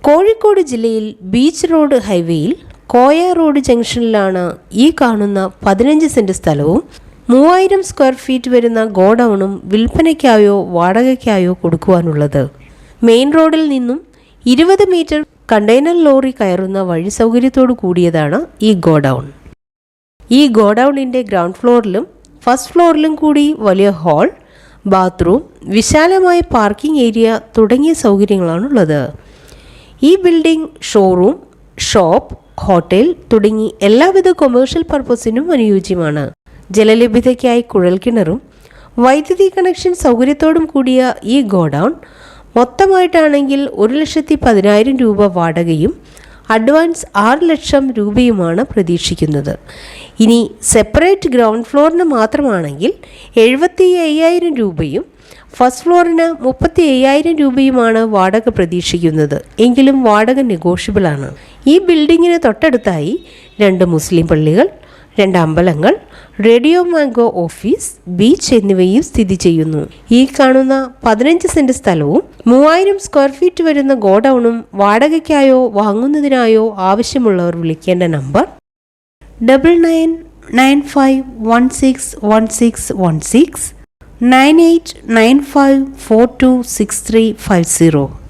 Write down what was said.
കോഴിക്കോട് ജില്ലയിൽ beach road ഹൈവേയിൽ Koya road ജംഗ്ഷനിലാണ് ഈ കാണുന്ന 15 സെന്റ് സ്ഥലവും 3000 സ്ക്വയർ ഫീറ്റ് വരുന്ന ഗോഡൌണും വിൽപ്പനയ്ക്കായോ വാടകയ്ക്കായോ കൊടുക്കുവാനുള്ളത്. മെയിൻ റോഡിൽ നിന്നും 20 മീറ്റർ കണ്ടെയ്നർ ലോറി കയറുന്ന വഴി സൗകര്യത്തോടു കൂടിയതാണ് ഈ ഗോഡൌൺ. ഈ ഗോഡൌണിൻ്റെ ഗ്രൗണ്ട് ഫ്ലോറിലും ഫസ്റ്റ് ഫ്ലോറിലും കൂടി വലിയ ഹാൾ, ബാത്റൂം, വിശാലമായ പാർക്കിംഗ് ഏരിയ തുടങ്ങിയ സൗകര്യങ്ങളാണുള്ളത്. ഈ ബിൽഡിംഗ് ഷോറൂം, ഷോപ്പ്, ഹോട്ടൽ തുടങ്ങി എല്ലാവിധ കൊമേഴ്ഷ്യൽ പർപ്പസിനും അനുയോജ്യമാണ്. ജലലഭ്യതയ്ക്കായി കുഴൽക്കിണറും വൈദ്യുതി കണക്ഷൻ സൗകര്യത്തോടും കൂടിയ ഈ ഗോഡൌൺ മൊത്തമായിട്ടാണെങ്കിൽ 1,10,000 രൂപ വാടകയും അഡ്വാൻസ് 6 ലക്ഷം രൂപയുമാണ് പ്രതീക്ഷിക്കുന്നത്. ഇനി സെപ്പറേറ്റ് ഗ്രൗണ്ട് ഫ്ലോറിന് മാത്രമാണെങ്കിൽ 75,000 രൂപയും ഫസ്റ്റ് ഫ്ലോറിന് 35,000 രൂപയുമാണ് വാടക പ്രതീക്ഷിക്കുന്നത്. എങ്കിലും വാടക നെഗോഷ്യബിൾ ആണ്. ഈ ബിൽഡിങ്ങിന് തൊട്ടടുത്തായി 2 മുസ്ലിം പള്ളികൾ, 2 അമ്പലങ്ങൾ, റേഡിയോ മാംഗോ ഓഫീസ്, ബീച്ച് എന്നിവയും സ്ഥിതി ചെയ്യുന്നു. ഈ കാണുന്ന 15 സെന്റ് സ്ഥലവും 3000 സ്ക്വയർ ഫീറ്റ് വരുന്ന ഗോഡൌണും വാടകയ്ക്കായോ വാങ്ങുന്നതിനായോ ആവശ്യമുള്ളവർ വിളിക്കേണ്ട നമ്പർ 9995161616 9895426350.